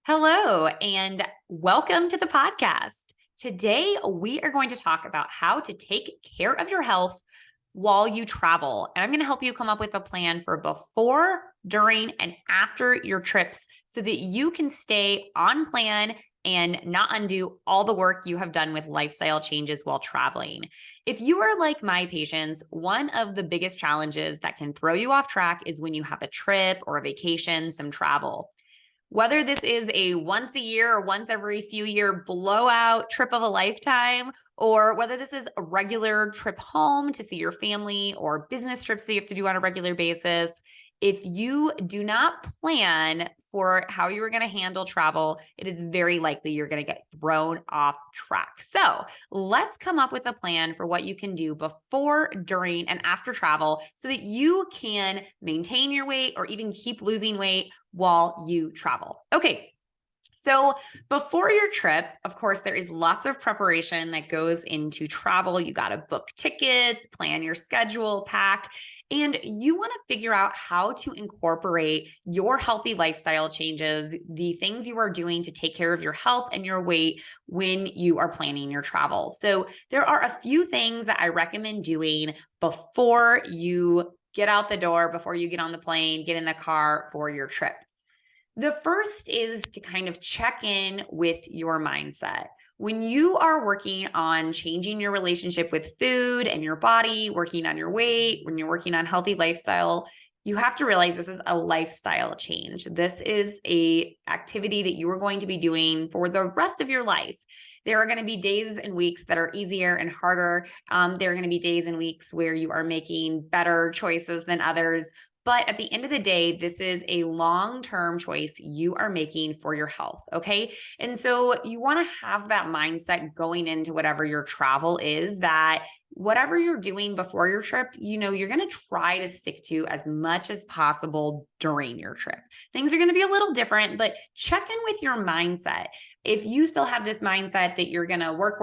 Hello, and welcome to the podcast. Today, we are going to talk about how to take care of your health while you travel. And I'm going to help you come up with a plan for before, during, and after your trips so that you can stay on plan and not undo all the work you have done with lifestyle changes while traveling. If you are like my patients, one of the biggest challenges that can throw you off track is when you have a trip or a vacation, some travel. Whether this is a once a year or once every few year blowout trip of a lifetime, or whether this is a regular trip home to see your family or business trips that you have to do on a regular basis, if you do not plan for how you are going to handle travel, it is very likely you're going to get thrown off track. So let's come up with a plan for what you can do before, during, and after travel so that you can maintain your weight or even keep losing weight while you travel. Okay. So before your trip, of course, there is lots of preparation that goes into travel. You got to book tickets, plan your schedule, pack, and you want to figure out how to incorporate your healthy lifestyle changes, the things you are doing to take care of your health and your weight when you are planning your travel. So there are a few things that I recommend doing before you get out the door, before you get on the plane, get in the car for your trip. The first is to kind of check in with your mindset. When you are working on changing your relationship with food and your body, working on your weight, when you're working on healthy lifestyle, you have to realize this is a lifestyle change. This is a activity that you are going to be doing for the rest of your life. There are going to be days and weeks that are easier and harder. There are going to be days and weeks where you are making better choices than others. But at the end of the day, this is a long-term choice you are making for your health, okay? And so you want to have that mindset going into whatever your travel is, that whatever you're doing before your trip, you're going to try to stick to as much as possible during your trip. Things are going to be a little different, but check in with your mindset. If you still have this mindset that you're going to work,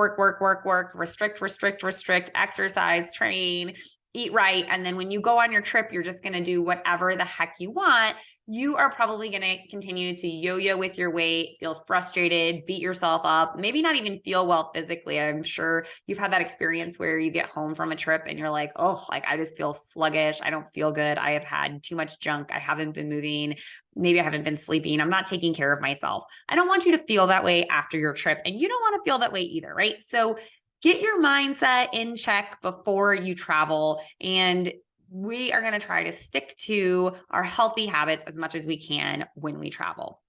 restrict, exercise, train, eat right, and then when you go on your trip, you're just going to do whatever the heck you want, you are probably going to continue to yo-yo with your weight, feel frustrated, beat yourself up, maybe not even feel well physically. I'm sure you've had that experience where you get home from a trip and you're like, oh, I just feel sluggish. I don't feel good. I have had too much junk. I haven't been moving. Maybe I haven't been sleeping. I'm not taking care of myself. I don't want you to feel that way after your trip, and you don't want to feel that way either, right? So get your mindset in check before you travel, and we are going to try to stick to our healthy habits as much as we can when we travel.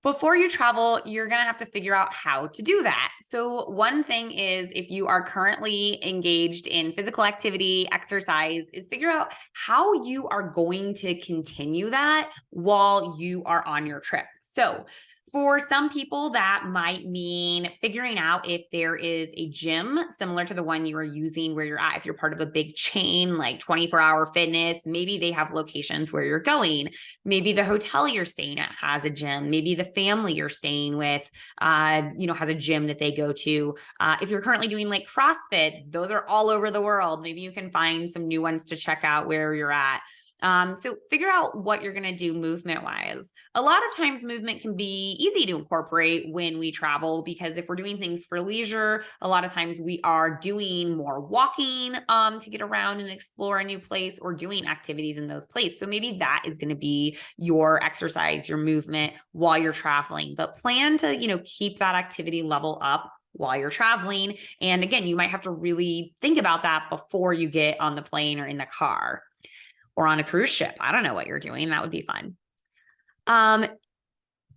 Before you travel, you're going to have to figure out how to do that. So one thing is, if you are currently engaged in physical activity, exercise, is figure out how you are going to continue that while you are on your trip. So for some people, that might mean figuring out if there is a gym similar to the one you are using where you're at. If you're part of a big chain like 24-hour fitness, maybe they have locations where you're going. Maybe the hotel you're staying at has a gym. Maybe the family you're staying with, has a gym that they go to. If you're currently doing like CrossFit, those are all over the world. Maybe you can find some new ones to check out where you're at. So figure out what you're going to do movement wise. A lot of times movement can be easy to incorporate when we travel, because if we're doing things for leisure, a lot of times we are doing more walking to get around and explore a new place, or doing activities in those places. So maybe that is going to be your exercise, your movement while you're traveling, but plan to, keep that activity level up while you're traveling. And again, you might have to really think about that before you get on the plane or in the car, or on a cruise ship. I don't know what you're doing. That would be fun.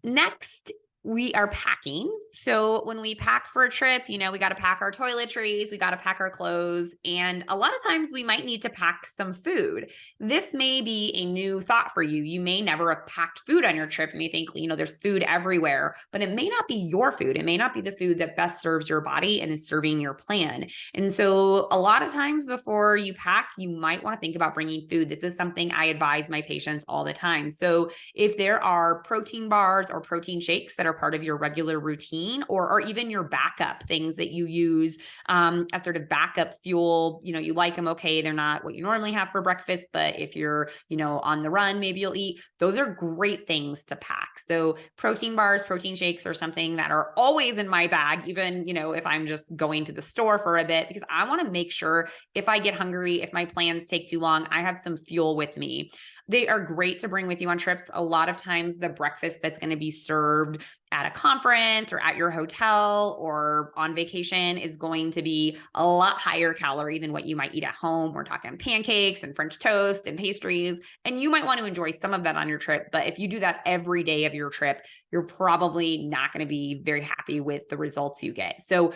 Next, we are packing. So when we pack for a trip, we got to pack our toiletries, we got to pack our clothes, and a lot of times we might need to pack some food. This may be a new thought for you. You may never have packed food on your trip. You may think, there's food everywhere, but it may not be your food. It may not be the food that best serves your body and is serving your plan. And so a lot of times before you pack, you might want to think about bringing food. This is something I advise my patients all the time. So if there are protein bars or protein shakes that are are part of your regular routine or even your backup things that you use as sort of backup fuel. You like them, okay, they're not what you normally have for breakfast, but if you're, on the run, maybe you'll eat. Those are great things to pack. So protein bars, protein shakes are something that are always in my bag, even, if I'm just going to the store for a bit, because I want to make sure if I get hungry, if my plans take too long, I have some fuel with me. They are great to bring with you on trips. A lot of times the breakfast that's going to be served at a conference or at your hotel or on vacation is going to be a lot higher calorie than what you might eat at home. We're talking pancakes and French toast and pastries, and you might want to enjoy some of that on your trip. But if you do that every day of your trip, you're probably not going to be very happy with the results you get. So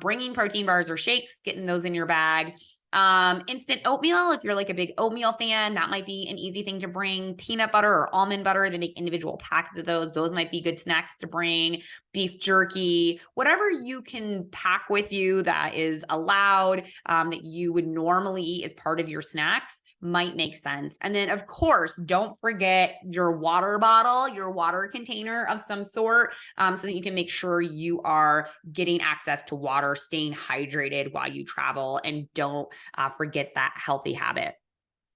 bringing protein bars or shakes, getting those in your bag. Instant oatmeal, if you're like a big oatmeal fan, that might be an easy thing to bring. Peanut butter or almond butter, they make individual packets of those. Those might be good snacks to bring. Beef jerky, whatever you can pack with you that is allowed, that you would normally eat as part of your snacks might make sense. And then of course, don't forget your water bottle, your water container of some sort, so that you can make sure you are getting access to water, staying hydrated while you travel, and don't forget that healthy habit.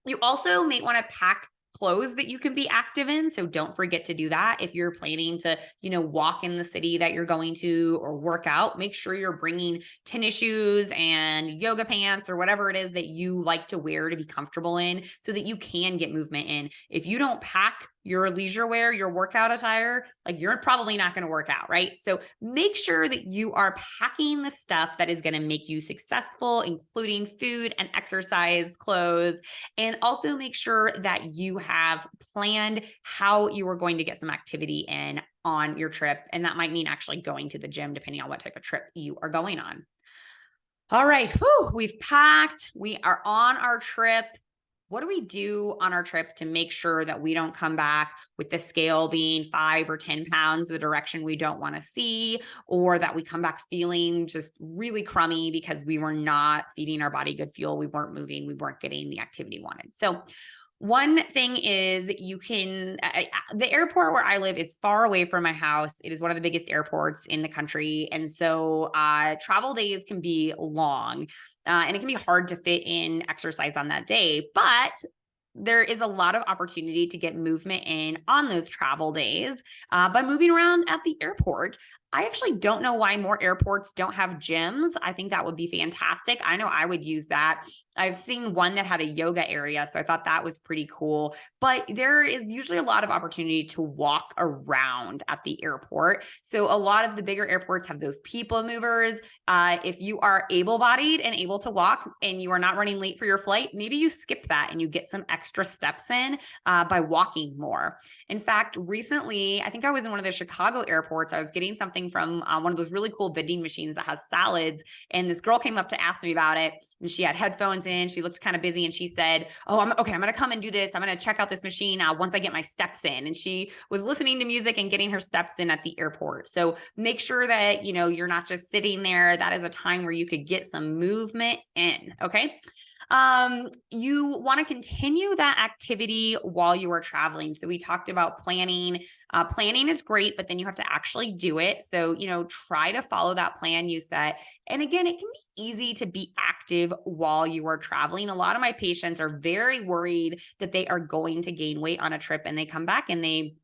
You also may want to pack clothes that you can be active in. So don't forget to do that. If you're planning to, walk in the city that you're going to or work out, make sure you're bringing tennis shoes and yoga pants or whatever it is that you like to wear to be comfortable in so that you can get movement in. If you don't pack your leisure wear, your workout attire, like you're probably not going to work out, right? So make sure that you are packing the stuff that is going to make you successful, including food and exercise clothes. And also make sure that you have planned how you are going to get some activity in on your trip. And that might mean actually going to the gym, depending on what type of trip you are going on. All right, we've packed, we are on our trip. What do we do on our trip to make sure that we don't come back with the scale being 5 or 10 pounds the direction we don't want to see, or that we come back feeling just really crummy because we were not feeding our body good fuel, we weren't moving, we weren't getting the activity wanted. So one thing is the airport where I live is far away from my house. It is one of the biggest airports in the country. And so travel days can be long and it can be hard to fit in exercise on that day, but there is a lot of opportunity to get movement in on those travel days by moving around at the airport. I actually don't know why more airports don't have gyms. I think that would be fantastic. I know I would use that. I've seen one that had a yoga area, so I thought that was pretty cool. But there is usually a lot of opportunity to walk around at the airport. So a lot of the bigger airports have those people movers. If you are able-bodied and able to walk and you are not running late for your flight, maybe you skip that and you get some extra steps in by walking more. In fact, recently, I think I was in one of the Chicago airports. I was getting something from one of those really cool vending machines that has salads. And this girl came up to ask me about it. And she had headphones in. She looked kind of busy. And she said, I'm going to come and do this. I'm going to check out this machine once I get my steps in. And she was listening to music and getting her steps in at the airport. So make sure that, you're not just sitting there. That is a time where you could get some movement in. Okay. You want to continue that activity while you are traveling. So we talked about planning. Planning is great, but then you have to actually do it. So, try to follow that plan you set. And again, it can be easy to be active while you are traveling. A lot of my patients are very worried that they are going to gain weight on a trip and they come back and they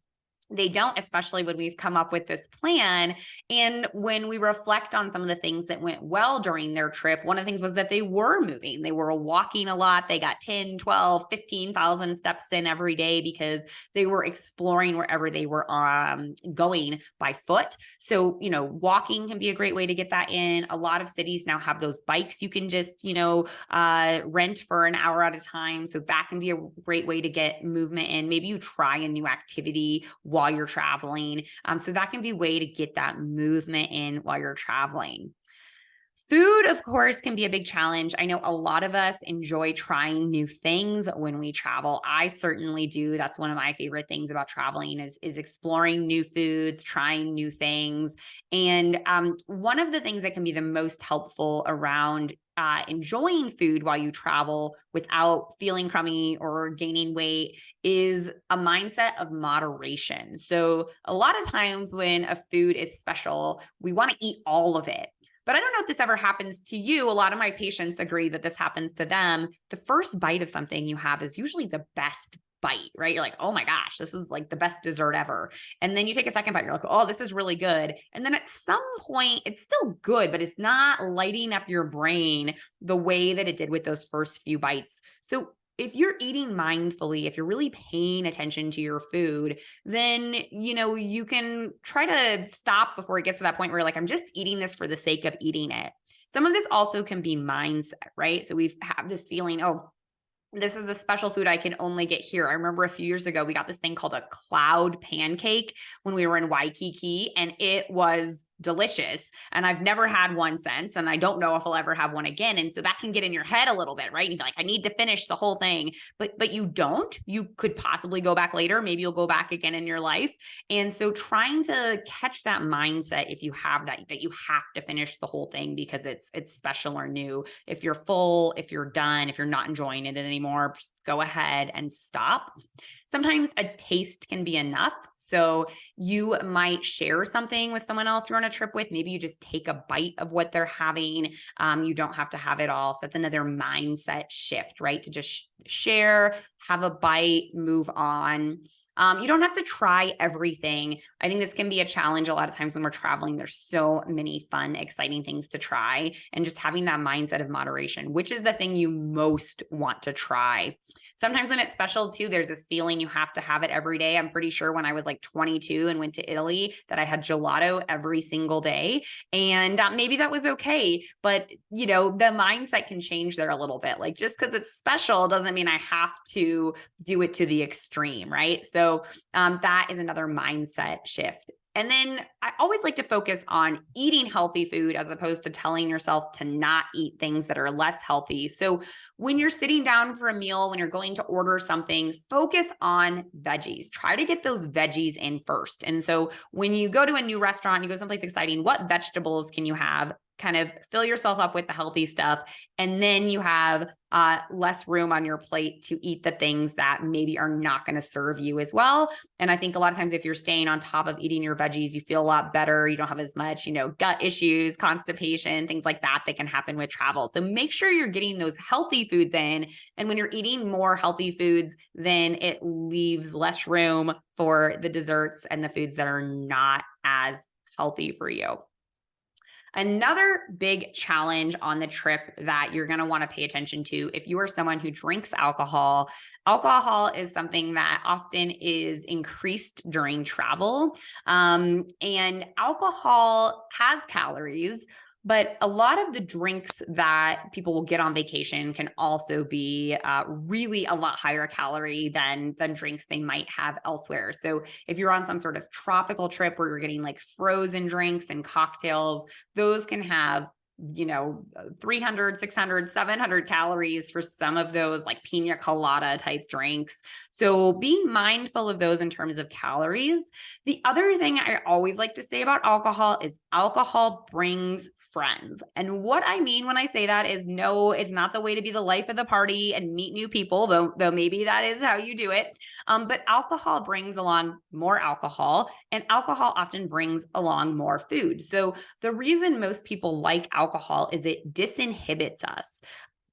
don't, especially when we've come up with this plan. And when we reflect on some of the things that went well during their trip, one of the things was that they were moving. They were walking a lot. They got 10, 12, 15,000 steps in every day because they were exploring wherever they were going by foot. So, walking can be a great way to get that in. A lot of cities now have those bikes you can just, rent for an hour at a time. So that can be a great way to get movement in. Maybe you try a new activity while you're traveling. So that can be a way to get that movement in while you're traveling. Food, of course, can be a big challenge. I know a lot of us enjoy trying new things when we travel. I certainly do. That's one of my favorite things about traveling is exploring new foods, trying new things. And one of the things that can be the most helpful around enjoying food while you travel without feeling crummy or gaining weight is a mindset of moderation. So, a lot of times when a food is special, we want to eat all of it. But I don't know if this ever happens to you. A lot of my patients agree that this happens to them. The first bite of something you have is usually the best bite, right? You're like, oh my gosh, this is like the best dessert ever. And then you take a second bite, you're like, oh, this is really good. And then at some point, it's still good, but it's not lighting up your brain the way that it did with those first few bites. So if you're eating mindfully, if you're really paying attention to your food, then, you can try to stop before it gets to that point where you're like, I'm just eating this for the sake of eating it. Some of this also can be mindset, right? So we have this feeling, oh, this is the special food I can only get here. I remember a few years ago, we got this thing called a cloud pancake when we were in Waikiki, and it was delicious. And I've never had one since, and I don't know if I'll ever have one again. And so that can get in your head a little bit, right? And you're like, I need to finish the whole thing, but you don't. You could possibly go back later. Maybe you'll go back again in your life. And so trying to catch that mindset, if you have that you have to finish the whole thing because it's special or new. If you're full, if you're done, if you're not enjoying it anymore, just go ahead and stop. Sometimes a taste can be enough. So you might share something with someone else you're on a trip with. Maybe you just take a bite of what they're having. You don't have to have it all. So that's another mindset shift, right? To just share, have a bite, move on. You don't have to try everything. I think this can be a challenge a lot of times when we're traveling. There's so many fun, exciting things to try, and just having that mindset of moderation, which is the thing you most want to try. Sometimes when it's special too, there's this feeling you have to have it every day. I'm pretty sure when I was like 22 and went to Italy that I had gelato every single day. And maybe that was okay. But, the mindset can change there a little bit. Like just because it's special doesn't mean I have to do it to the extreme, right? So that is another mindset shift. And then I always like to focus on eating healthy food as opposed to telling yourself to not eat things that are less healthy. So when you're sitting down for a meal, when you're going to order something, focus on veggies. Try to get those veggies in first. And so when you go to a new restaurant, you go someplace exciting, what vegetables can you have? Kind of fill yourself up with the healthy stuff. And then you have less room on your plate to eat the things that maybe are not going to serve you as well. And I think a lot of times if you're staying on top of eating your veggies, you feel a lot better. You don't have as much, gut issues, constipation, things like that can happen with travel. So make sure you're getting those healthy foods in. And when you're eating more healthy foods, then it leaves less room for the desserts and the foods that are not as healthy for you. Another big challenge on the trip that you're going to want to pay attention to if you are someone who drinks alcohol, alcohol is something that often is increased during travel. And alcohol has calories, but a lot of the drinks that people will get on vacation can also be really a lot higher calorie than drinks they might have elsewhere. So if you're on some sort of tropical trip where you're getting like frozen drinks and cocktails, those can have 300, 600, 700 calories for some of those like pina colada type drinks. So being mindful of those in terms of calories. The other thing I always like to say about alcohol is alcohol brings friends. And what I mean when I say that is no, it's not the way to be the life of the party and meet new people, though maybe that is how you do it. But alcohol brings along more alcohol, and alcohol often brings along more food. So the reason most people like alcohol is it disinhibits us.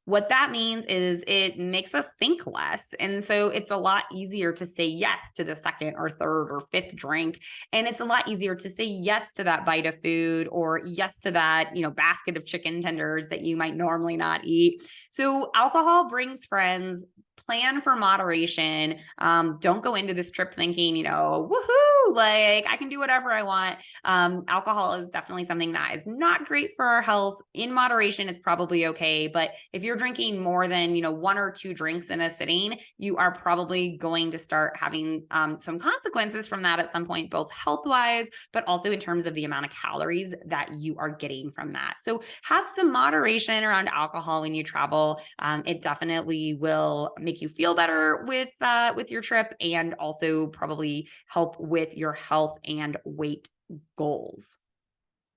What that means is it makes us think less. And so it's a lot easier to say yes to the second or third or fifth drink. And it's a lot easier to say yes to that bite of food or yes to that, basket of chicken tenders that you might normally not eat. So alcohol brings friends. plan for moderation. Don't go into this trip thinking, woohoo, like I can do whatever I want. Alcohol is definitely something that is not great for our health. In moderation, it's probably okay. But if you're drinking more than, one or two drinks in a sitting, you are probably going to start having some consequences from that at some point, both health-wise, but also in terms of the amount of calories that you are getting from that. So have some moderation around alcohol when you travel. It definitely will make you feel better with your trip, and also probably help with your health and weight goals.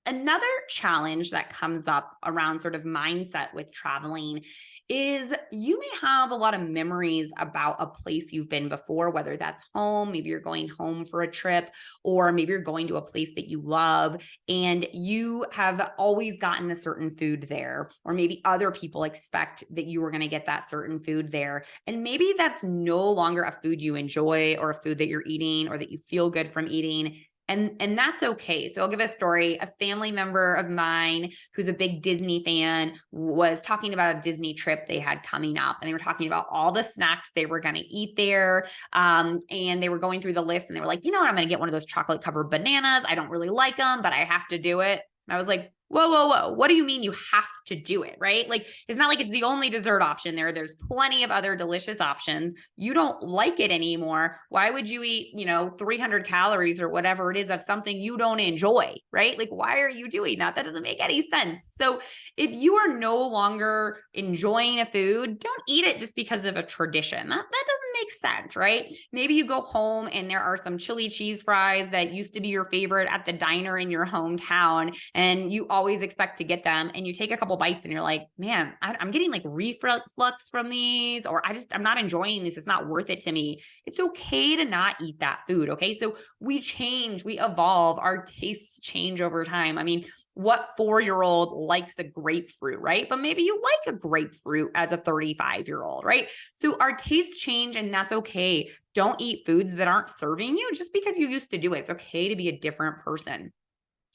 Another challenge that comes up around sort of mindset with traveling is you may have a lot of memories about a place you've been before, whether that's home, maybe you're going home for a trip, or maybe you're going to a place that you love and you have always gotten a certain food there, or maybe other people expect that you were going to get that certain food there. And maybe that's no longer a food you enjoy or a food that you're eating or that you feel good from eating. And that's okay. So I'll give a story. A family member of mine who's a big Disney fan was talking about a Disney trip they had coming up. And they were talking about all the snacks they were going to eat there. And they were going through the list and they were like, you know what? I'm going to get one of those chocolate covered bananas. I don't really like them, but I have to do it. And I was like, whoa, whoa, whoa. What do you mean you have to do it, right? Like, it's not like it's the only dessert option there. There's plenty of other delicious options. You don't like it anymore. Why would you eat, 300 calories or whatever it is of something you don't enjoy, right? Like, why are you doing that? That doesn't make any sense. So if you are no longer enjoying a food, don't eat it just because of a tradition. That doesn't make sense, right? Maybe you go home and there are some chili cheese fries that used to be your favorite at the diner in your hometown, and you always expect to get them, and you take a couple bites and you're like, man, I'm getting like reflux from these, or I'm not enjoying this. It's not worth it to me. It's okay to not eat that food. Okay. So we change, we evolve, our tastes change over time. I mean, what 4-year-old likes a grapefruit, right? But maybe you like a grapefruit as a 35-year-old, right? So our tastes change, and that's okay. Don't eat foods that aren't serving you just because you used to do it. It's okay to be a different person.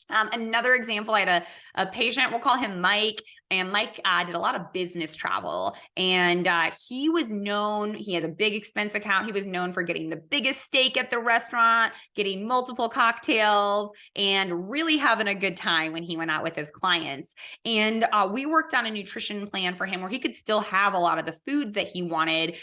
Another example, I had a patient, we'll call him Mike, and Mike did a lot of business travel, and he was known, he has a big expense account. He was known for getting the biggest steak at the restaurant, getting multiple cocktails, and really having a good time when he went out with his clients. And we worked on a nutrition plan for him where he could still have a lot of the foods that he wanted.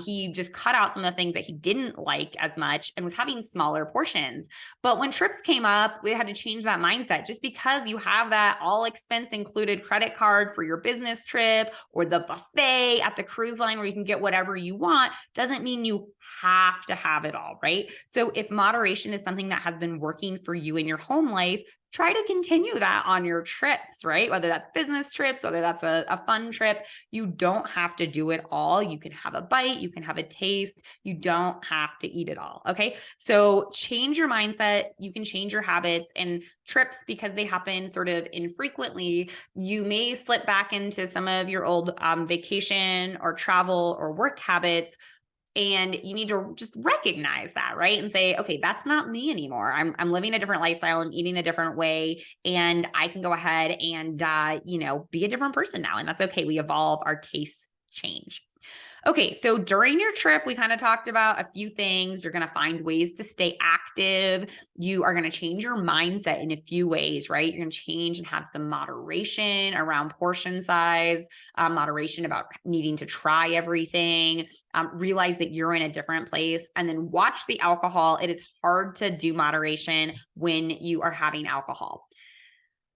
He just cut out some of the things that he didn't like as much and was having smaller portions. But when trips came up, we had to change that mindset. Just because you have that all expense included credit card for your business trip or the buffet at the cruise line where you can get whatever you want doesn't mean you have to have it all, right? So if moderation is something that has been working for you in your home life, try to continue that on your trips, right? Whether that's business trips, whether that's a fun trip, you don't have to do it all. You can have a bite, you can have a taste, you don't have to eat it all, okay? So change your mindset, you can change your habits, and trips, because they happen sort of infrequently, you may slip back into some of your old vacation or travel or work habits. And you need to just recognize that, right? And say, okay, that's not me anymore. I'm living a different lifestyle. I'm eating a different way. And I can go ahead and, be a different person now. And that's okay. We evolve, our tastes change. Okay, so during your trip, we kind of talked about a few things. You're going to find ways to stay active. You are going to change your mindset in a few ways, right? You're going to change and have some moderation around portion size, moderation about needing to try everything, realize that you're in a different place, and then watch the alcohol. It is hard to do moderation when you are having alcohol.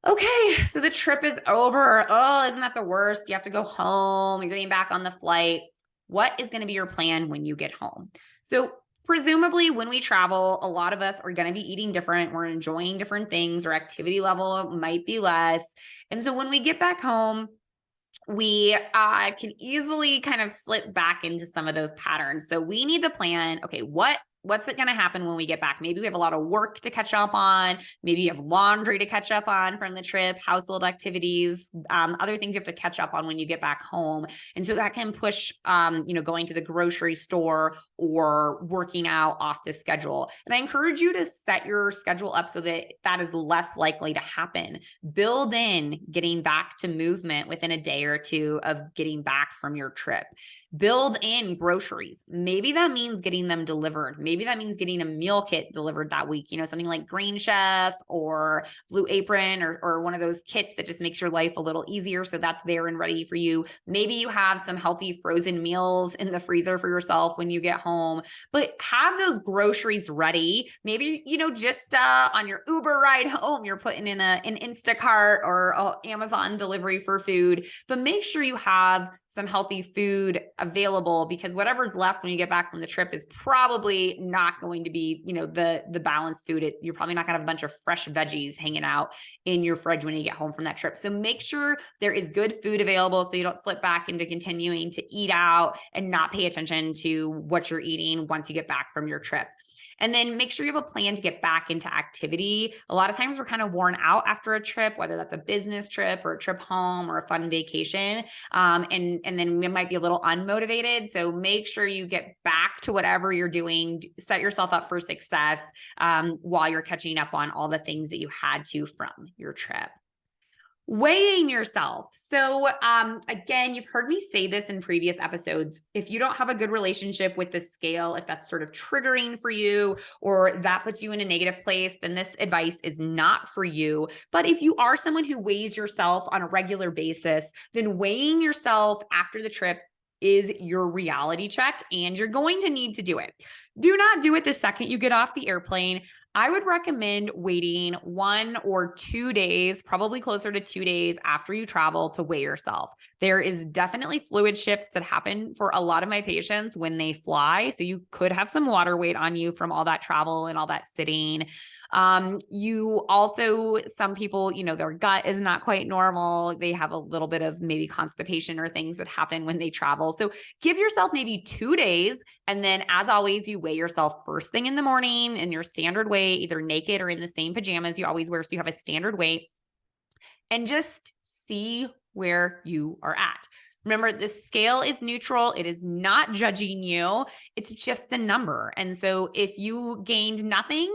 Okay, so the trip is over. Oh, isn't that the worst? You have to go home. You're getting back on the flight. What is going to be your plan when you get home? So presumably when we travel, a lot of us are going to be eating different. We're enjoying different things. Our activity level might be less. And so when we get back home, we can easily kind of slip back into some of those patterns. So we need to plan, okay, what's it going to happen when we get back? Maybe we have a lot of work to catch up on. Maybe you have laundry to catch up on from the trip, household activities, other things you have to catch up on when you get back home. And so that can push, going to the grocery store or working out off the schedule. And I encourage you to set your schedule up so that that is less likely to happen. Build in getting back to movement within a day or two of getting back from your trip. Build in groceries. Maybe that means getting them delivered. Maybe that means getting a meal kit delivered that week, something like Green Chef or Blue Apron or one of those kits that just makes your life a little easier. So that's there and ready for you. Maybe you have some healthy frozen meals in the freezer for yourself when you get home, but have those groceries ready. Maybe, just on your Uber ride home, you're putting in an Instacart or Amazon delivery for food, but make sure you have some healthy food available, because whatever's left when you get back from the trip is probably not going to be, the balanced food. You're probably not gonna have a bunch of fresh veggies hanging out in your fridge when you get home from that trip. So make sure there is good food available so you don't slip back into continuing to eat out and not pay attention to what you're eating once you get back from your trip. And then make sure you have a plan to get back into activity. A lot of times we're kind of worn out after a trip, whether that's a business trip or a trip home or a fun vacation. And then we might be a little unmotivated. So make sure you get back to whatever you're doing, set yourself up for success while you're catching up on all the things that you had to from your trip. Weighing yourself. So again, you've heard me say this in previous episodes. If you don't have a good relationship with the scale, if that's sort of triggering for you or that puts you in a negative place, then this advice is not for you. But if you are someone who weighs yourself on a regular basis, then weighing yourself after the trip is your reality check, and you're going to need to do it. Do not do it the second you get off the airplane. I would recommend waiting 1 or 2 days, probably closer to 2 days after you travel, to weigh yourself. There is definitely fluid shifts that happen for a lot of my patients when they fly. So you could have some water weight on you from all that travel and all that sitting. You also, some people, their gut is not quite normal. They have a little bit of maybe constipation or things that happen when they travel. So give yourself maybe 2 days. And then as always, you weigh yourself first thing in the morning in your standard weight, either naked or in the same pajamas you always wear. So you have a standard weight, and just see where you are at. Remember, the scale is neutral. It is not judging you. It's just a number. And so if you gained nothing,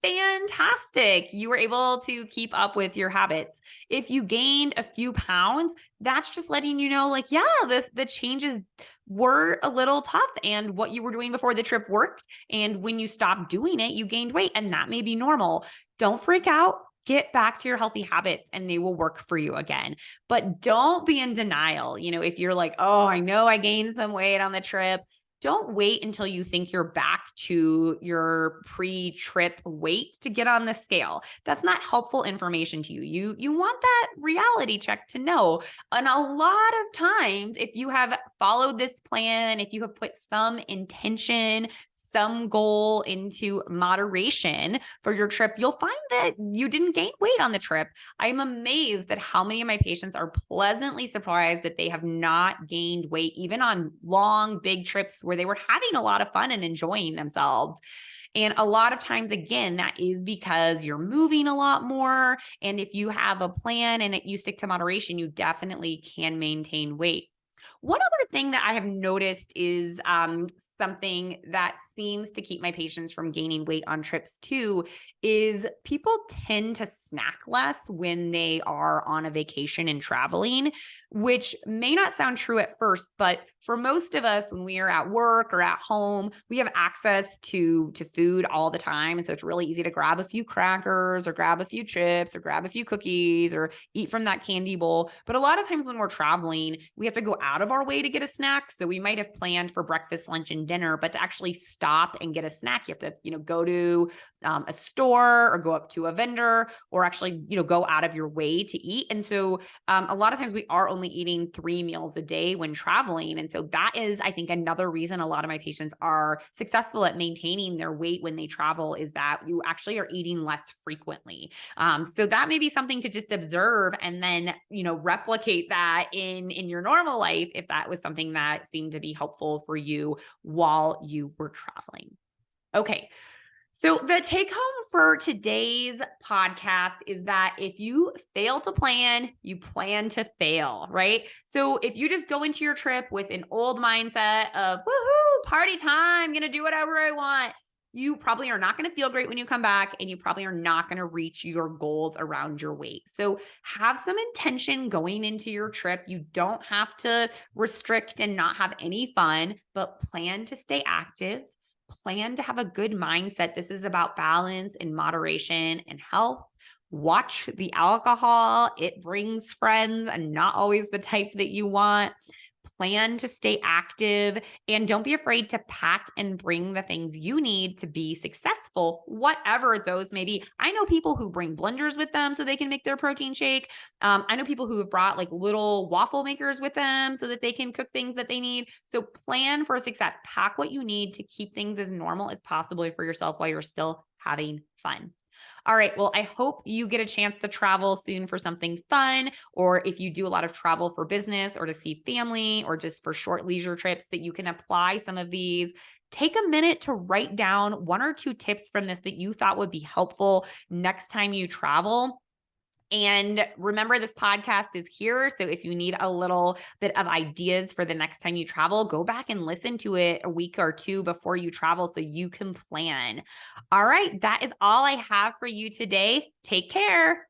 fantastic. You were able to keep up with your habits. If you gained a few pounds, that's just letting you know, the changes were a little tough, and what you were doing before the trip worked. And when you stopped doing it, you gained weight, and that may be normal. Don't freak out. Get back to your healthy habits and they will work for you again. But don't be in denial. If you're like, oh, I know I gained some weight on the trip, don't wait until you think you're back to your pre-trip weight to get on the scale. That's not helpful information to you. You want that reality check to know. And a lot of times, if you have followed this plan, if you have put some intention, some goal into moderation for your trip, you'll find that you didn't gain weight on the trip. I'm amazed at how many of my patients are pleasantly surprised that they have not gained weight, even on long, big trips where they were having a lot of fun and enjoying themselves. And a lot of times, again, that is because you're moving a lot more. And if you have a plan and you stick to moderation, you definitely can maintain weight. One other thing that I have noticed is something that seems to keep my patients from gaining weight on trips too, is people tend to snack less when they are on a vacation and traveling, which may not sound true at first, but for most of us, when we are at work or at home, we have access to food all the time. And so it's really easy to grab a few crackers or grab a few chips or grab a few cookies or eat from that candy bowl. But a lot of times when we're traveling, we have to go out of our way to get a snack. So we might have planned for breakfast, lunch, and dinner, but to actually stop and get a snack, you have to, go to a store or go up to a vendor or actually, go out of your way to eat. And so a lot of times we are only eating 3 meals a day when traveling. And so that is, I think, another reason a lot of my patients are successful at maintaining their weight when they travel, is that you actually are eating less frequently. So that may be something to just observe and then, replicate that in your normal life if that was something that seemed to be helpful for you while you were traveling. Okay. So the take home for today's podcast is that if you fail to plan, you plan to fail, right? So if you just go into your trip with an old mindset of, woohoo, party time, I'm going to do whatever I want, you probably are not going to feel great when you come back, and you probably are not going to reach your goals around your weight. So have some intention going into your trip. You don't have to restrict and not have any fun, but plan to stay active. Plan to have a good mindset. This is about balance and moderation and health. Watch the alcohol. It brings friends and not always the type that you want. Plan to stay active, and don't be afraid to pack and bring the things you need to be successful, whatever those may be. I know people who bring blenders with them so they can make their protein shake. I know people who have brought like little waffle makers with them so that they can cook things that they need. So plan for success. Pack what you need to keep things as normal as possible for yourself while you're still having fun. All right. Well, I hope you get a chance to travel soon for something fun, or if you do a lot of travel for business or to see family or just for short leisure trips, that you can apply some of these. Take a minute to write down 1 or 2 tips from this that you thought would be helpful next time you travel. And remember, this podcast is here. So if you need a little bit of ideas for the next time you travel, go back and listen to it a week or 2 before you travel so you can plan. All right. That is all I have for you today. Take care.